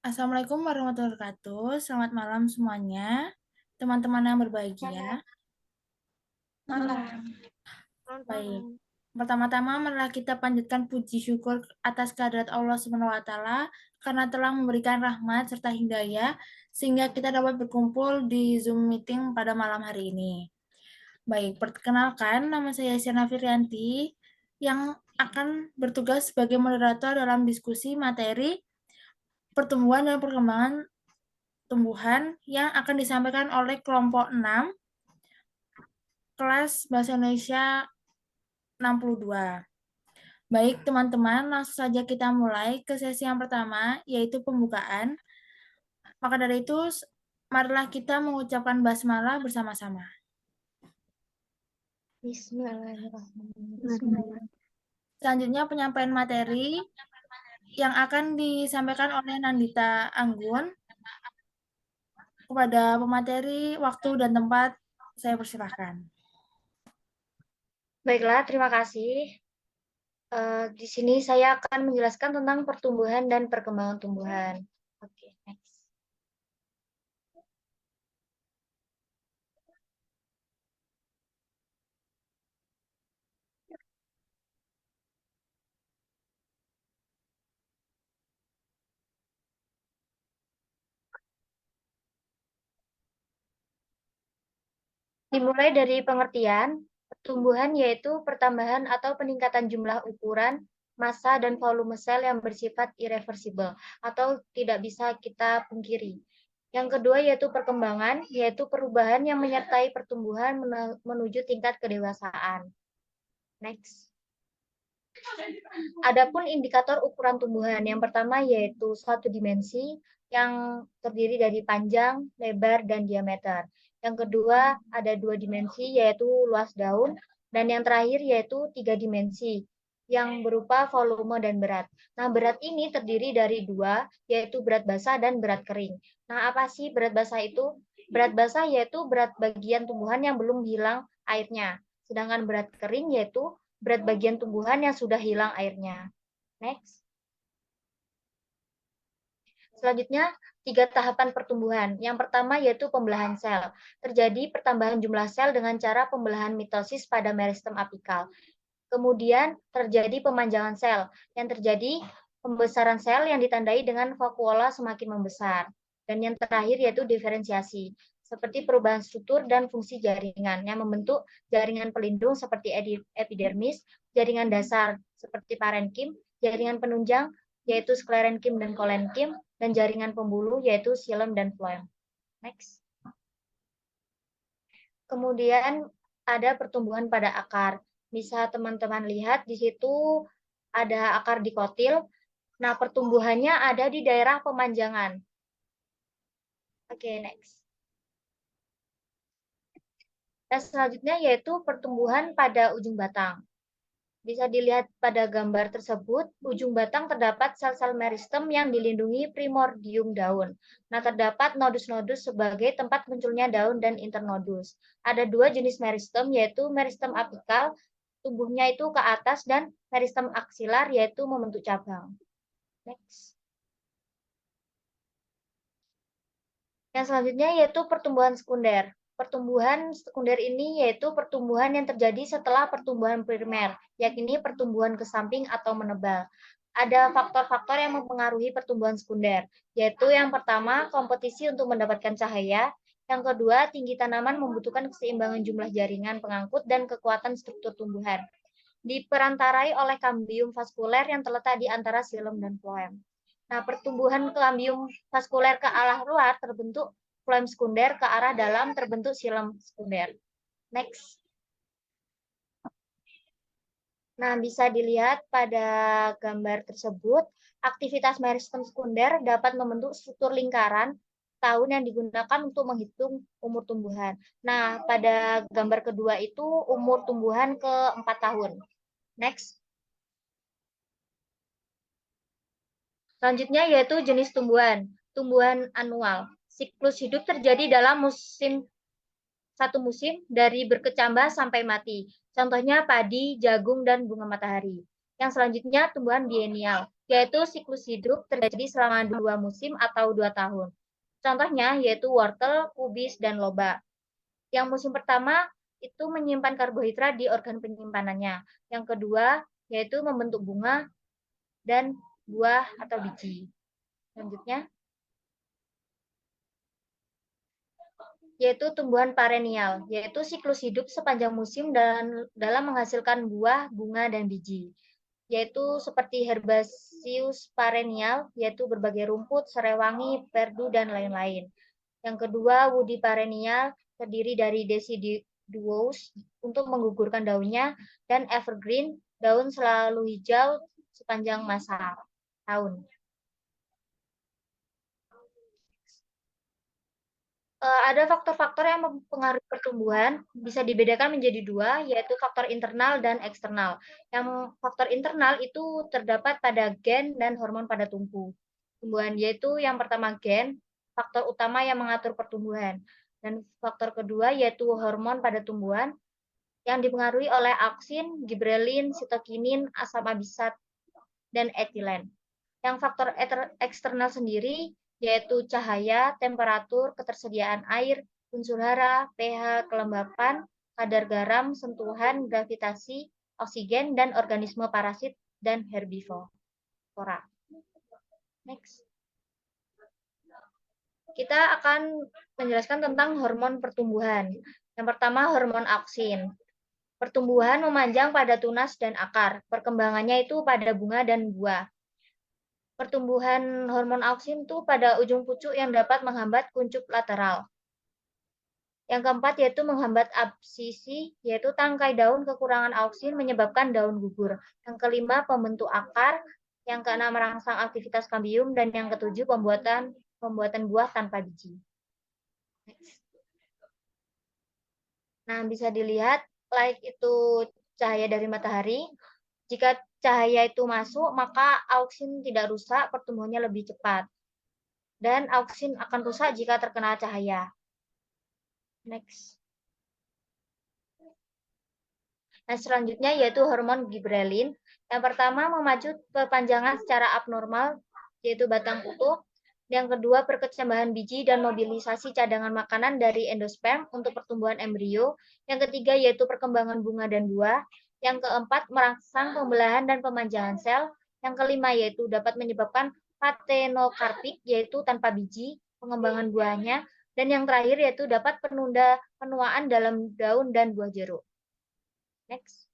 Assalamualaikum warahmatullahi wabarakatuh. Selamat malam semuanya, teman-teman yang berbahagia. Malam. Baik. Pertama-tama marilah kita panjatkan puji syukur atas kehadirat Allah Subhanahu wa taala karena telah memberikan rahmat serta hidayah sehingga kita dapat berkumpul di Zoom meeting pada malam hari ini. Baik, perkenalkan nama saya Syana Firyanti yang akan bertugas sebagai moderator dalam diskusi materi pertumbuhan dan perkembangan tumbuhan yang akan disampaikan oleh kelompok 6 kelas Bahasa Indonesia 62. Baik, teman-teman, langsung saja kita mulai ke sesi yang pertama, yaitu pembukaan. Maka dari itu, marilah kita mengucapkan basmalah bersama-sama. Bismillahirrahmanirrahim. Selanjutnya penyampaian materi yang akan disampaikan oleh Nandita Anggun. Kepada pemateri, waktu dan tempat, saya persilahkan. Baiklah, terima kasih. Di sini saya akan menjelaskan tentang pertumbuhan dan perkembangan tumbuhan. Oke, next. Dimulai dari pengertian, pertumbuhan yaitu pertambahan atau peningkatan jumlah ukuran, massa, dan volume sel yang bersifat irreversibel atau tidak bisa kita pungkiri. Yang kedua yaitu perkembangan, yaitu perubahan yang menyertai pertumbuhan menuju tingkat kedewasaan. Next. Adapun indikator ukuran tumbuhan, yang pertama yaitu satu dimensi yang terdiri dari panjang, lebar, dan diameter. Yang kedua ada dua dimensi yaitu luas daun, dan yang terakhir yaitu tiga dimensi yang berupa volume dan berat. Nah, berat ini terdiri dari dua, yaitu berat basah dan berat kering. Nah, apa sih berat basah itu? Berat basah yaitu berat bagian tumbuhan yang belum hilang airnya. Sedangkan berat kering yaitu berat bagian tumbuhan yang sudah hilang airnya. Next. Selanjutnya, 3 tahapan pertumbuhan. Yang pertama yaitu pembelahan sel. Terjadi pertambahan jumlah sel dengan cara pembelahan mitosis pada meristem apikal. Kemudian terjadi pemanjangan sel, yang terjadi pembesaran sel yang ditandai dengan vakuola semakin membesar. Dan yang terakhir yaitu diferensiasi, seperti perubahan struktur dan fungsi jaringan yang membentuk jaringan pelindung seperti epidermis, jaringan dasar seperti parenkim, jaringan penunjang yaitu sklerenkim dan kolenkim, dan jaringan pembuluh yaitu xilem dan floem. Next. Kemudian ada pertumbuhan pada akar. Bisa teman-teman lihat di situ ada akar dikotil. Nah, pertumbuhannya ada di daerah pemanjangan. Oke, next. Dan selanjutnya yaitu pertumbuhan pada ujung batang. Bisa dilihat pada gambar tersebut, ujung batang terdapat sel-sel meristem yang dilindungi primordium daun. Nah, terdapat nodus-nodus sebagai tempat munculnya daun dan internodus. Ada dua jenis meristem, yaitu meristem apikal, tumbuhnya itu ke atas, dan meristem aksilar, yaitu membentuk cabang. Next. Yang selanjutnya yaitu pertumbuhan sekunder. Pertumbuhan sekunder ini yaitu pertumbuhan yang terjadi setelah pertumbuhan primer, yakni pertumbuhan ke samping atau menebal. Ada faktor-faktor yang mempengaruhi pertumbuhan sekunder, yaitu yang pertama, kompetisi untuk mendapatkan cahaya, yang kedua, tinggi tanaman membutuhkan keseimbangan jumlah jaringan pengangkut dan kekuatan struktur tumbuhan. Diperantarai oleh kambium vaskuler yang terletak di antara xilem dan floem. Nah, pertumbuhan kambium vaskuler ke arah luar terbentuk floem sekunder, ke arah dalam terbentuk xilem sekunder. Next. Nah, bisa dilihat pada gambar tersebut, aktivitas meristem sekunder dapat membentuk struktur lingkaran tahun yang digunakan untuk menghitung umur tumbuhan. Nah, pada gambar kedua itu umur tumbuhan ke 4 tahun. Next. Selanjutnya yaitu jenis tumbuhan. Tumbuhan anual. Siklus hidup terjadi dalam satu musim dari berkecambah sampai mati. Contohnya padi, jagung, dan bunga matahari. Yang selanjutnya tumbuhan bienial, yaitu siklus hidup terjadi selama 2 musim atau 2 tahun. Contohnya yaitu wortel, kubis, dan loba. Yang musim pertama itu menyimpan karbohidrat di organ penyimpanannya. Yang kedua yaitu membentuk bunga dan buah atau biji. Selanjutnya yaitu tumbuhan perennial, yaitu siklus hidup sepanjang musim dan dalam menghasilkan buah, bunga, dan biji. Yaitu seperti herbaceous perennial, yaitu berbagai rumput, serewangi, perdu, dan lain-lain. Yang kedua, woody perennial, terdiri dari deciduous untuk menggugurkan daunnya, dan evergreen, daun selalu hijau sepanjang masa tahun. Ada faktor-faktor yang mempengaruhi pertumbuhan, bisa dibedakan menjadi dua, yaitu faktor internal dan eksternal. Yang faktor internal itu terdapat pada gen dan hormon pada tumbuhan, yaitu yang pertama gen, faktor utama yang mengatur pertumbuhan. Dan faktor kedua yaitu hormon pada tumbuhan, yang dipengaruhi oleh auksin, giberelin, sitokinin, asam abisat, dan etilen. Yang faktor eksternal sendiri yaitu cahaya, temperatur, ketersediaan air, unsur hara, pH, kelembapan, kadar garam, sentuhan, gravitasi, oksigen, dan organisme parasit dan herbivora. Next. Kita akan menjelaskan tentang hormon pertumbuhan. Yang pertama, hormon auksin. Pertumbuhan memanjang pada tunas dan akar. Perkembangannya itu pada bunga dan buah. Pertumbuhan hormon auksin itu pada ujung pucuk yang dapat menghambat kuncup lateral. Yang keempat yaitu menghambat absisi, yaitu tangkai daun kekurangan auksin menyebabkan daun gugur. Yang kelima pembentuk akar, yang keenam merangsang aktivitas kambium, dan yang ketujuh pembuatan buah tanpa biji. Nah, bisa dilihat light itu cahaya dari matahari. Jika cahaya itu masuk, maka auksin tidak rusak, pertumbuhannya lebih cepat. Dan auksin akan rusak jika terkena cahaya. Next. Nah, selanjutnya yaitu hormon giberelin. Yang pertama memacu perpanjangan secara abnormal, yaitu batang utuh. Yang kedua, perkecambahan biji dan mobilisasi cadangan makanan dari endosperm untuk pertumbuhan embrio. Yang ketiga, yaitu perkembangan bunga dan buah. Yang keempat, merangsang pembelahan dan pemanjangan sel. Yang kelima, yaitu dapat menyebabkan partenokarpik, yaitu tanpa biji, pengembangan buahnya. Dan yang terakhir, yaitu dapat penunda penuaan dalam daun dan buah jeruk. Next.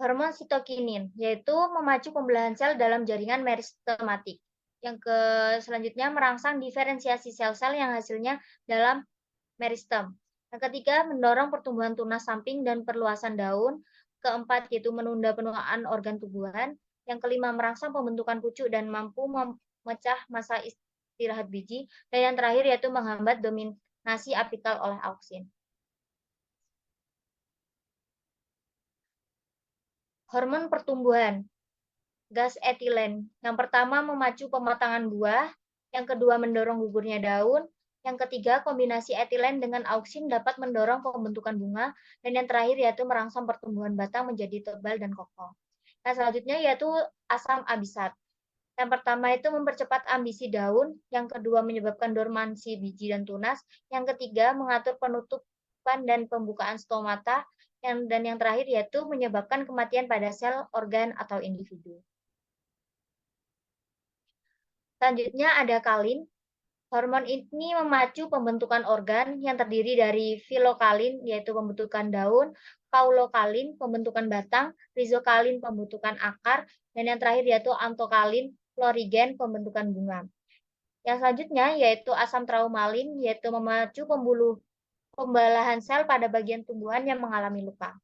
Hormon sitokinin, yaitu memacu pembelahan sel dalam jaringan meristematik. Yang selanjutnya merangsang diferensiasi sel-sel yang hasilnya dalam meristem. Yang ketiga, mendorong pertumbuhan tunas samping dan perluasan daun. Keempat, yaitu menunda penuaan organ tumbuhan. Yang kelima, merangsang pembentukan pucuk dan mampu memecah masa istirahat biji. Dan yang terakhir, yaitu menghambat dominasi apikal oleh auksin. Hormon pertumbuhan. Gas etilen. Yang pertama memacu pematangan buah, yang kedua mendorong gugurnya daun, yang ketiga kombinasi etilen dengan auksin dapat mendorong pembentukan bunga, dan yang terakhir yaitu merangsang pertumbuhan batang menjadi tebal dan kokoh. Nah, selanjutnya yaitu asam abisat. Yang pertama itu mempercepat ambisi daun, yang kedua menyebabkan dormansi biji dan tunas, yang ketiga mengatur penutupan dan pembukaan stomata, dan yang terakhir yaitu menyebabkan kematian pada sel, organ, atau individu. Selanjutnya ada kalin. Hormon ini memacu pembentukan organ yang terdiri dari filokalin, yaitu pembentukan daun, kaulokalin, pembentukan batang, rizokalin, pembentukan akar, dan yang terakhir yaitu antokalin, florigen, pembentukan bunga. Yang selanjutnya yaitu asam traumalin, yaitu memacu pembalahan sel pada bagian tumbuhan yang mengalami luka.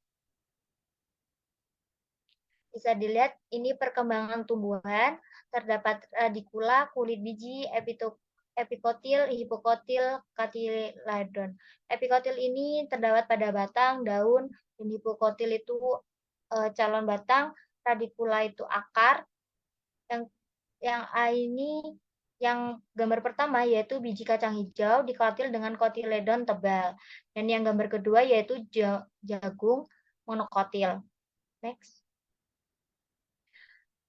Bisa dilihat ini perkembangan tumbuhan, terdapat radikula, kulit biji, epitop epikotil, hipokotil, katiledon. Epikotil ini terdapat pada batang, daun, dan hipokotil itu calon batang, radikula itu akar. Yang A ini yang gambar pertama yaitu biji kacang hijau dikotil dengan kotiledon tebal. Dan yang gambar kedua yaitu jagung monokotil. Next.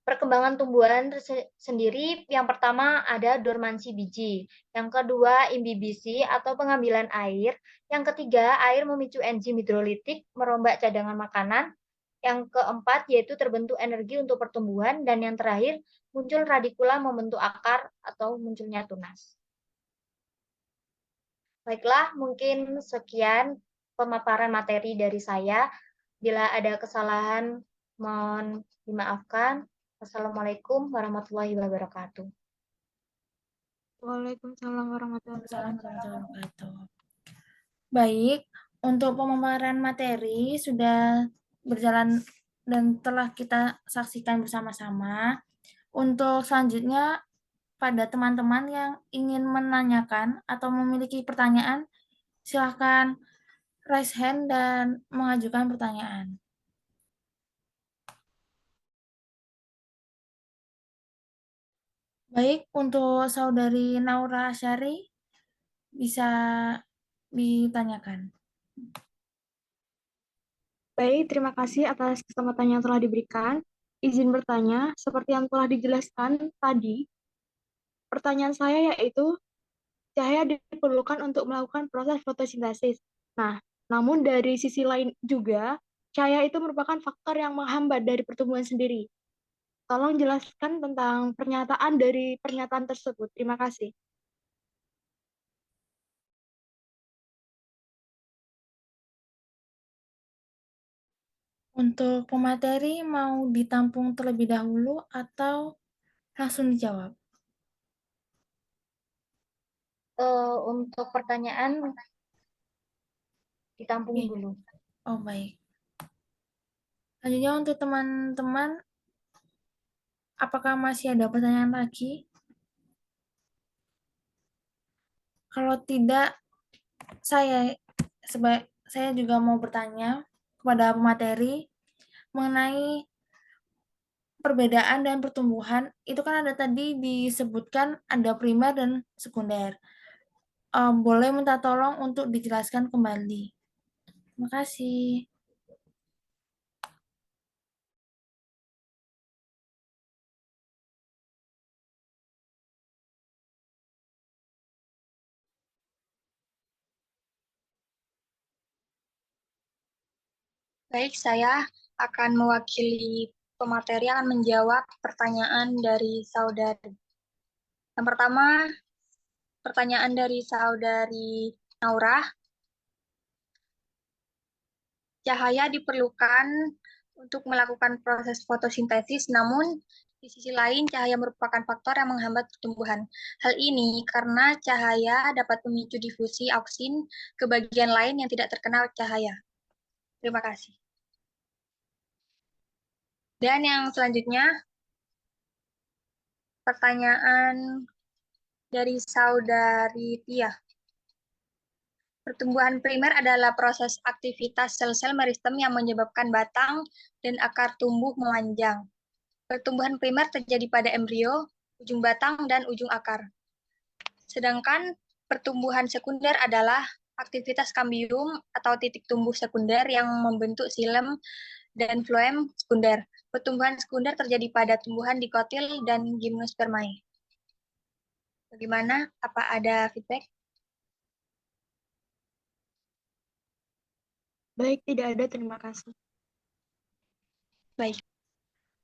Perkembangan tumbuhan sendiri, yang pertama ada dormansi biji, yang kedua imbibisi atau pengambilan air, yang ketiga air memicu enzim hidrolitik merombak cadangan makanan, yang keempat yaitu terbentuk energi untuk pertumbuhan, dan yang terakhir muncul radikula membentuk akar atau munculnya tunas. Baiklah, mungkin sekian pemaparan materi dari saya. Bila ada kesalahan, mohon dimaafkan. Wassalamualaikum warahmatullahi wabarakatuh. Waalaikumsalam warahmatullahi Assalamualaikum warahmatullahi wabarakatuh. Baik, untuk pemaparan materi sudah berjalan dan telah kita saksikan bersama-sama. Untuk selanjutnya, pada teman-teman yang ingin menanyakan atau memiliki pertanyaan, silakan raise hand dan mengajukan pertanyaan. Baik, untuk Saudari Naura Asyari, bisa ditanyakan. Baik, terima kasih atas kesempatan yang telah diberikan. Izin bertanya, seperti yang telah dijelaskan tadi, pertanyaan saya yaitu, cahaya diperlukan untuk melakukan proses fotosintesis. Nah, namun dari sisi lain juga, cahaya itu merupakan faktor yang menghambat dari pertumbuhan sendiri. Tolong jelaskan tentang pernyataan dari pernyataan tersebut. Terima kasih. Untuk pemateri mau ditampung terlebih dahulu atau langsung dijawab? Untuk pertanyaan ditampung dulu. Oh, baik. Selanjutnya untuk teman-teman, apakah masih ada pertanyaan lagi? Kalau tidak, saya juga mau bertanya kepada pemateri mengenai perbedaan dan pertumbuhan. Itu kan ada tadi disebutkan ada primer dan sekunder. Boleh minta tolong untuk dijelaskan kembali. Terima kasih. Baik, saya akan mewakili pemateri yang akan menjawab pertanyaan dari saudari. Yang pertama, pertanyaan dari saudari Naura. Cahaya diperlukan untuk melakukan proses fotosintesis, namun di sisi lain cahaya merupakan faktor yang menghambat pertumbuhan. Hal ini karena cahaya dapat memicu difusi auksin ke bagian lain yang tidak terkena cahaya. Terima kasih. Dan yang selanjutnya, pertanyaan dari saudari Tia. Pertumbuhan primer adalah proses aktivitas sel-sel meristem yang menyebabkan batang dan akar tumbuh memanjang. Pertumbuhan primer terjadi pada embrio, ujung batang, dan ujung akar. Sedangkan pertumbuhan sekunder adalah aktivitas kambium atau titik tumbuh sekunder yang membentuk xilem dan floem sekunder. Pertumbuhan sekunder terjadi pada tumbuhan dikotil dan gimnospermae. Bagaimana? Apa ada feedback? Baik, tidak ada. Terima kasih. Baik.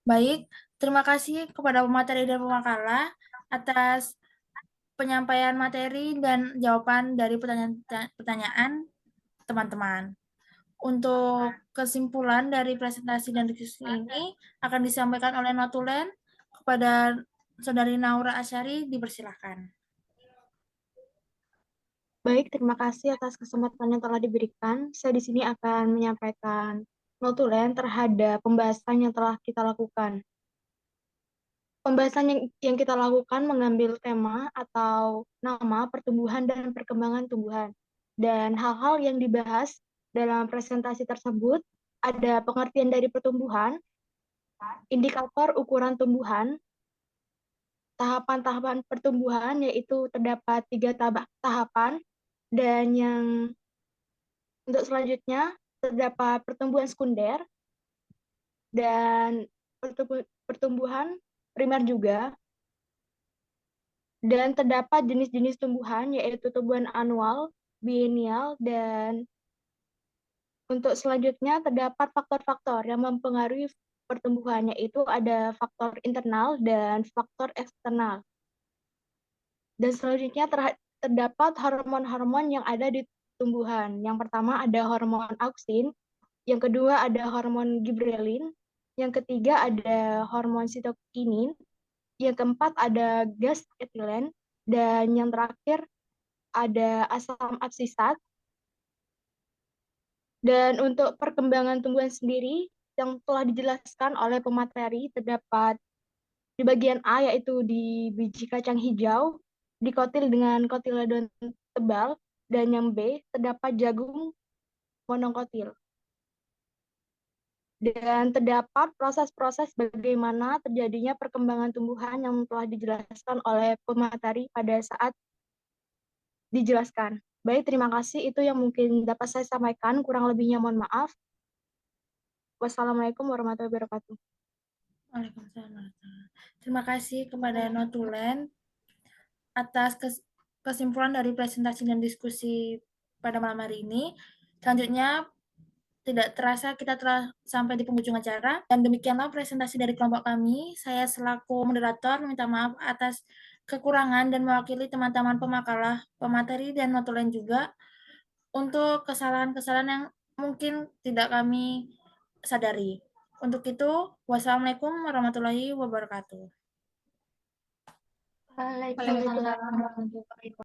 Baik, terima kasih kepada pemateri dan pemakala atas penyampaian materi dan jawaban dari pertanyaan teman-teman. Untuk kesimpulan dari presentasi dan diskusi ini akan disampaikan oleh notulen kepada Saudari Naura Asyari, dipersilakan. Baik, terima kasih atas kesempatan yang telah diberikan. Saya di sini akan menyampaikan notulen terhadap pembahasan yang telah kita lakukan. Pembahasan yang kita lakukan mengambil tema atau nama pertumbuhan dan perkembangan tumbuhan. Dan hal-hal yang dibahas dalam presentasi tersebut ada pengertian dari pertumbuhan, indikator ukuran tumbuhan, tahapan-tahapan pertumbuhan, yaitu terdapat 3 tahapan, dan yang untuk selanjutnya terdapat pertumbuhan sekunder dan pertumbuhan primer juga. Dan terdapat jenis-jenis tumbuhan, yaitu tumbuhan anual, biennial, dan untuk selanjutnya terdapat faktor-faktor yang mempengaruhi pertumbuhan, yaitu ada faktor internal dan faktor eksternal. Dan selanjutnya terdapat hormon-hormon yang ada di tumbuhan. Yang pertama ada hormon auksin, yang kedua ada hormon gibrelin, yang ketiga ada hormon sitokinin, yang keempat ada gas etilen, dan yang terakhir ada asam absisat. Dan untuk perkembangan tumbuhan sendiri yang telah dijelaskan oleh pemateri terdapat di bagian A, yaitu di biji kacang hijau, dikotil dengan kotiledon tebal, dan yang B terdapat jagung monokotil. Dan terdapat proses-proses bagaimana terjadinya perkembangan tumbuhan yang telah dijelaskan oleh pemateri pada saat dijelaskan. Baik, terima kasih. Itu yang mungkin dapat saya sampaikan. Kurang lebihnya mohon maaf. Wassalamualaikum warahmatullahi wabarakatuh. Waalaikumsalam. Terima kasih kepada Notulen atas kesimpulan dari presentasi dan diskusi pada malam hari ini. Selanjutnya, tidak terasa kita telah sampai di penghujung acara, dan demikianlah presentasi dari kelompok kami. Saya selaku moderator meminta maaf atas kekurangan dan mewakili teman-teman pemakalah, pemateri, dan notulen juga untuk kesalahan-kesalahan yang mungkin tidak kami sadari. Untuk itu, wassalamualaikum warahmatullahi wabarakatuh. Waalaikumsalam warahmatullahi wabarakatuh.